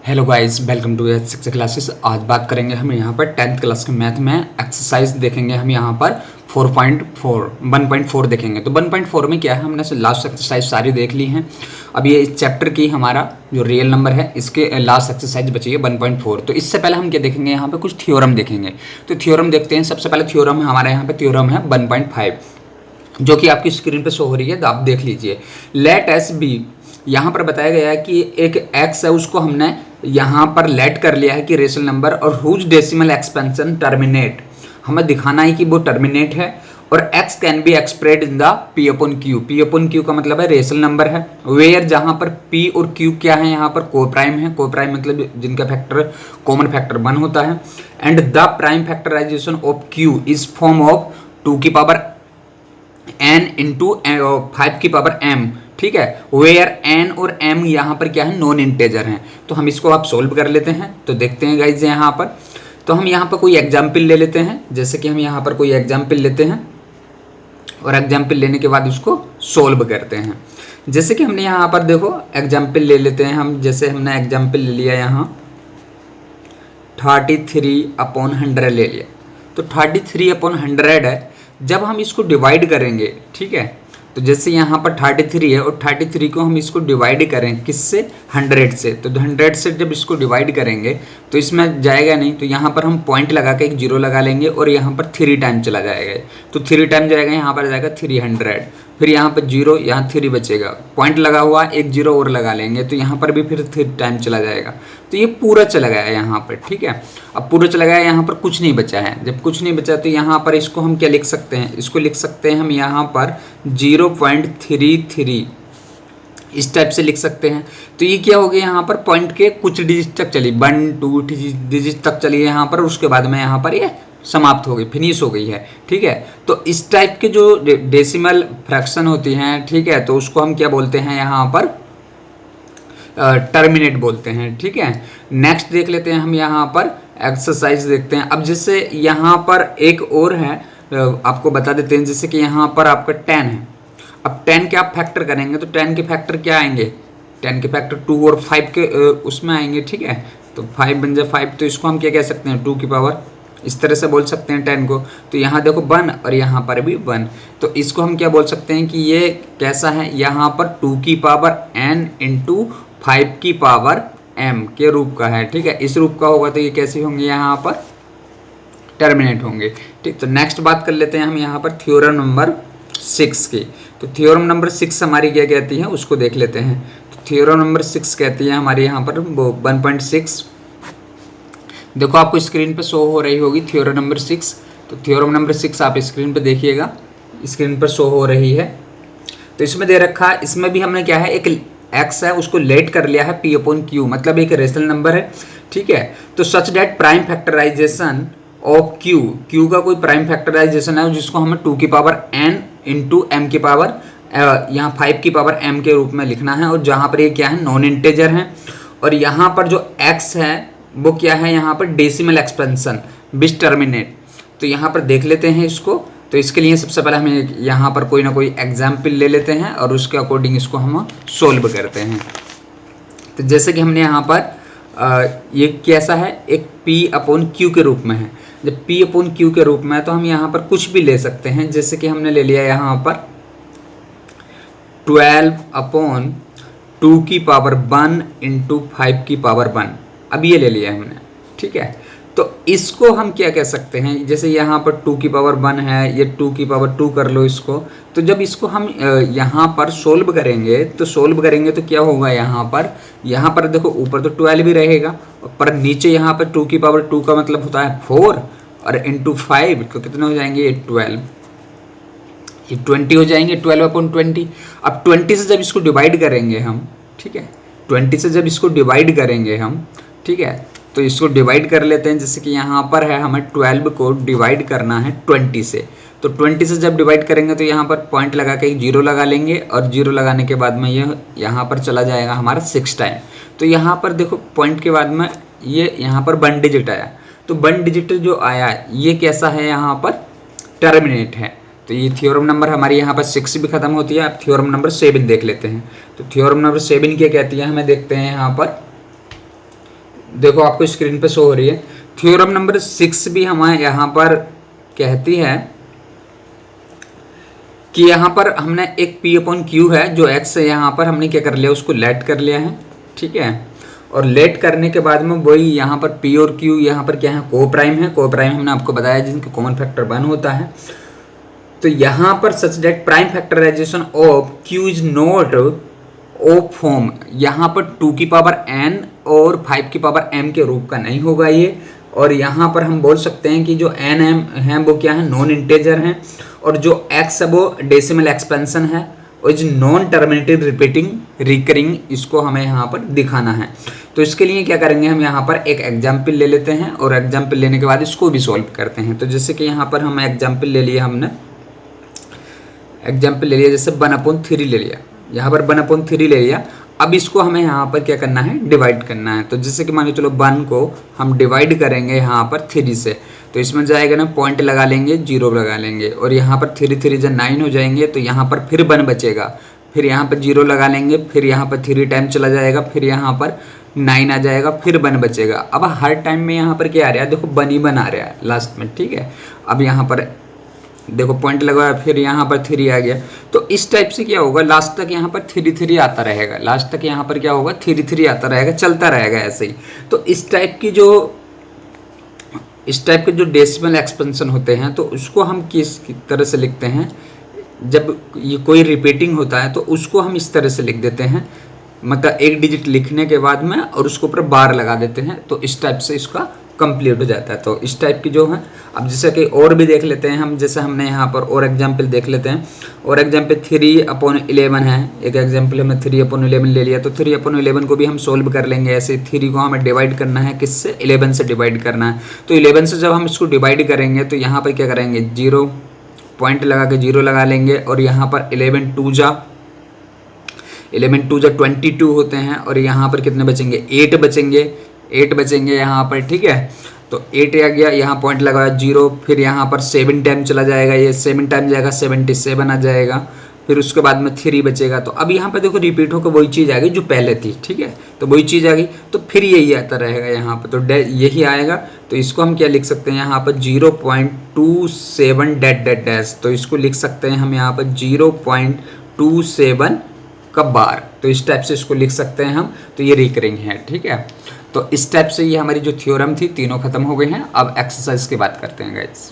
Hello guys, welcome to six classes. आज बात करेंगे हम यहाँ पर 10th क्लास के मैथ में एक्सरसाइज देखेंगे। हम यहाँ पर 1.4 देखेंगे। तो 1.4 में क्या है, हमने लास्ट एक्सरसाइज सारी देख ली हैं। अब ये इस चैप्टर की हमारा जो रियल नंबर है इसके लास्ट एक्सरसाइज बची है 1.4। तो इससे पहले हम क्या देखेंगे, यहाँ पर कुछ थ्योरम देखेंगे। तो थ्योरम देखते हैं। सबसे पहले थ्योरम हमारे यहाँ पर थ्योरम है 1.5, जो कि आपकी स्क्रीन पर शो हो रही है, तो आप देख लीजिए। लेट एस बी, यहाँ पर बताया गया है कि एक x है, उसको हमने यहाँ पर लेट कर लिया है कि रेशनल नंबर, और हुज डेसिमल एक्सपेंशन टर्मिनेट, हमें दिखाना है कि वो टर्मिनेट है। और x can be एक्सप्रेड in the p upon q। p upon q का मतलब है रेशनल नंबर है। वेयर, जहाँ पर p और q क्या है, यहाँ पर को प्राइम है। को प्राइम मतलब जिनका फैक्टर कॉमन फैक्टर 1 होता है। And the prime factorization of q is form of 2 की पावर n इंटू 5 की पावर m। ठीक है, वेयर n और m यहाँ पर क्या है, नॉन इंटेजर हैं। तो हम इसको आप सोल्व कर लेते हैं। तो देखते हैं गाइज यहाँ पर, तो हम यहाँ पर कोई एग्जाम्पल ले लेते हैं। जैसे कि हम यहाँ पर कोई एग्जाम्पल लेते हैं और एग्जाम्पल लेने के बाद उसको सोल्व करते हैं। जैसे कि हमने यहाँ पर देखो एग्जाम्पल ले लेते हैं हम। जैसे हमने एग्जाम्पल ले लिया यहाँ 33/100 ले लिया। तो 33/100 है। जब हम इसको डिवाइड करेंगे, ठीक है, तो जैसे यहाँ पर 33 है और 33 को हम इसको डिवाइड करें किससे, 100 से। तो 100 से जब इसको डिवाइड करेंगे तो इसमें जाएगा नहीं, तो यहाँ पर हम पॉइंट लगा के एक जीरो लगा लेंगे और यहाँ पर 3 टाइम चला जाएगा। तो 3 टाइम जाएगा, यहाँ पर जाएगा 300, फिर यहाँ पर जीरो, यहाँ 3 बचेगा, पॉइंट लगा हुआ एक जीरो और लगा लेंगे, तो यहाँ पर भी फिर 3 टाइम चला जाएगा। तो ये पूरा चला गया यहाँ पर, ठीक है। अब पूरा चला गया, यहाँ पर कुछ नहीं बचा है। जब कुछ नहीं बचा तो यहाँ पर इसको हम क्या लिख सकते हैं, इसको लिख सकते हैं हम यहाँ पर 0.33 इस टाइप से लिख सकते हैं। तो ये क्या हो गया, यहाँ पर पॉइंट के कुछ डिजिट तक चली, 1-2 डिजिट तक चली है यहाँ पर। उसके बाद में यहाँ पर ये समाप्त हो गई, फिनिश हो गई है, ठीक है। तो इस टाइप के जो डेसिमल फ्रैक्शन होती हैं, ठीक है, तो उसको हम क्या बोलते हैं, यहाँ पर टर्मिनेट बोलते हैं, ठीक है। नेक्स्ट देख लेते हैं हम यहाँ पर एक्सरसाइज देखते हैं। अब जैसे यहाँ पर एक और है, आपको बता देते हैं। जैसे कि यहाँ पर आपका 10 है। अब 10 के आप फैक्टर करेंगे तो 10 के फैक्टर क्या आएंगे, 10 के फैक्टर 2 और 5 के उसमें आएंगे, ठीक है। तो 5 बन जाए 5, तो इसको हम क्या कह सकते हैं, 2 की पावर, इस तरह से बोल सकते हैं 10 को। तो यहाँ देखो 1 और यहाँ पर भी 1, तो इसको हम क्या बोल सकते हैं कि ये कैसा है, यहाँ पर 2 की पावर n इंटू 5 की पावर m के रूप का है, ठीक है। इस रूप का होगा तो ये कैसे होंगे, यहाँ पर टर्मिनेट होंगे, ठीक। तो नेक्स्ट बात कर लेते हैं हम यहाँ पर थ्योरम नंबर 6 की। तो थ्योरम नंबर 6 हमारी क्या कहती है, उसको देख लेते हैं। तो थ्योरम नंबर 6 कहती है हमारी यहाँ पर 1.6। देखो आपको स्क्रीन पे शो हो रही होगी थ्योरम नंबर 6। तो थ्योरम नंबर 6 आप स्क्रीन पे देखिएगा, स्क्रीन पर शो हो रही है। तो इसमें दे रखा है, इसमें भी हमने क्या है, एक x है उसको लेट कर लिया है p अपॉन q, मतलब एक रेशनल नंबर है, ठीक है। तो such that prime factorization of q का कोई प्राइम फैक्टराइजेशन है जिसको हमें 2 की पावर n इंटू m की पावर यहाँ 5 की पावर m के रूप में लिखना है। और जहाँ पर ये क्या है, नॉन इंटेजर है। और यहाँ पर जो x है वो क्या है, यहाँ पर डेसिमल एक्सपेंशन विच टर्मिनेट। तो यहाँ पर देख लेते हैं इसको। तो इसके लिए सबसे पहले हमें यहाँ पर कोई ना कोई एग्जाम्पल ले लेते हैं और उसके अकॉर्डिंग इसको हम सोल्व करते हैं। तो जैसे कि हमने यहाँ पर ये कैसा है, एक p अपॉन q के रूप में है। जब p अपॉन q के रूप में है तो हम यहाँ पर कुछ भी ले सकते हैं। जैसे कि हमने ले लिया यहाँ पर 12/2 की पावर 1 इंटू 5 की पावर 1। अब ये ले लिया हमने, ठीक है। तो इसको हम क्या कह सकते हैं, जैसे यहाँ पर 2 की पावर 1 है, ये 2 की पावर 2 कर लो इसको। तो जब इसको हम यहाँ पर सोल्व करेंगे तो क्या होगा, यहाँ पर देखो ऊपर तो 12 भी रहेगा, पर नीचे यहाँ पर 2 की पावर 2 का मतलब होता है 4 और इंटू 5, तो कितने हो जाएंगे, ये 12, ये 20 हो जाएंगे, 12/20। अब 20 से जब इसको डिवाइड करेंगे हम, ठीक है, 20 से जब इसको डिवाइड करेंगे हम, ठीक है, तो इसको डिवाइड कर लेते हैं। जैसे कि यहाँ पर है, हमें 12 को डिवाइड करना है 20 से। तो 20 से जब डिवाइड करेंगे तो यहाँ पर पॉइंट लगा के एक जीरो लगा लेंगे, और जीरो लगाने के बाद में ये यहाँ पर चला जाएगा हमारा 6 टाइम। तो यहाँ पर देखो पॉइंट के बाद में ये यहाँ पर 1 डिजिट आया। तो 1 डिजिट जो आया ये कैसा है, यहाँ पर टर्मिनेट है। तो ये थ्योरम नंबर हमारी यहाँ पर 6 भी खत्म होती है। अब थ्योरम नंबर 7 देख लेते हैं। तो थ्योरम नंबर 7 क्या कहती है, हमें देखते हैं यहाँ पर। देखो आपको स्क्रीन पे शो हो रही है। थ्योरम नंबर 6 भी हमारे यहाँ पर कहती है कि यहाँ पर हमने एक P अपॉन Q है जो X है, यहाँ पर हमने क्या कर लिया, उसको लेट कर लिया है, ठीक है। और लेट करने के बाद में वही यहाँ पर P और Q यहाँ पर क्या है, को प्राइम है। को प्राइम हमने आपको बताया जिनका कॉमन फैक्टर 1 होता है। तो यहाँ पर such that prime factorization of Q is not of form, यहाँ पर 2 की पावर n और 5 की पावर m के रूप का नहीं होगा ये। और यहाँ पर हम बोल सकते हैं कि जो n m है वो क्या है, नॉन इंटेजर हैं, और जो x है वो डेसिमल एक्सपेंशन है, और जो नॉन टर्मिनेटेड रिपीटिंग रिकरिंग, इसको हमें यहाँ पर दिखाना है। तो इसके लिए क्या करेंगे, हम यहाँ पर एक एग्जाम्पल ले लेते हैं और एग्जाम्पल लेने के बाद इसको भी सॉल्व करते हैं। तो जैसे कि यहाँ पर हम एग्जाम्पल ले लिया, हमने एग्जाम्पल ले लिया, जैसे 1/3 ले लिया, यहाँ पर 1/3 ले लिया। अब इसको हमें यहाँ पर क्या करना है, डिवाइड करना है। तो जैसे कि मान लो चलो 1 को हम डिवाइड करेंगे यहाँ पर 3 से, तो इसमें जाएगा ना, पॉइंट लगा लेंगे, 0 लगा लेंगे, और यहाँ पर 3 3 जब 9 हो जाएंगे, तो यहाँ पर फिर 1 बचेगा, फिर यहाँ पर 0 लगा लेंगे, फिर यहाँ पर 3 टाइम चला जाएगा, फिर यहाँ पर 9 आ जाएगा, फिर 1 बचेगा। अब हर टाइम में यहाँ पर क्या आ रहा है, देखो 1 ही 1 आ रहा है लास्ट में, ठीक है। अब यहाँ पर देखो पॉइंट लगाया, फिर यहाँ पर 3 आ गया। तो इस टाइप से क्या होगा, लास्ट तक यहाँ पर 3 3 आता रहेगा, लास्ट तक यहाँ पर क्या होगा, 3 3 आता रहेगा, चलता रहेगा ऐसे ही। तो इस टाइप के जो डेसिमल एक्सपेंशन होते हैं, तो उसको हम किस तरह से लिखते हैं, जब ये कोई रिपीटिंग होता है तो उसको हम इस तरह से लिख देते हैं, मतलब एक डिजिट लिखने के बाद में और उसके ऊपर बार लगा देते हैं, तो इस टाइप से इसका कंप्लीट हो जाता है। तो इस टाइप की जो है, अब जैसे कि और भी देख लेते हैं हम, जैसे हमने यहाँ पर और एग्जाम्पल देख लेते हैं। और एग्जाम्पल 3/11 है, एक एग्जाम्पल हमने 3/11 ले लिया, तो 3/11 को भी हम सोल्व कर लेंगे ऐसे। 3 को हमें डिवाइड करना है किससे, 11 से डिवाइड करना है। तो 11 से जब हम इसको डिवाइड करेंगे तो यहाँ पर क्या करेंगे, 0 पॉइंट लगा के 0 लगा लेंगे, और यहाँ पर 11 2 जा 22 होते हैं, और यहाँ पर कितने बचेंगे, 8 बचेंगे यहाँ पर, ठीक है। तो 8 आ गया, यहाँ पॉइंट लगाया 0, फिर यहाँ पर 7 टाइम चला जाएगा, ये 7 टाइम जाएगा, 77 आ जाएगा, फिर उसके बाद में 3 बचेगा। तो अब यहाँ पर देखो रिपीट होकर वही चीज़ आ गई जो पहले थी, ठीक है। तो वही चीज़ आ गई, तो फिर यही आता रहेगा यहाँ पर, तो यही आएगा। तो इसको हम क्या लिख सकते हैं यहाँ पर, 0.27 डैश, तो इसको लिख सकते हैं हम यहाँ पर 0.27 का बार। तो इस टाइप से इसको लिख सकते हैं हम, तो ये रिकरिंग है, ठीक है। तो इस टाइप से ये हमारी जो थ्योरम थी तीनों खत्म हो गए हैं। अब एक्सरसाइज की बात करते हैं गाइस।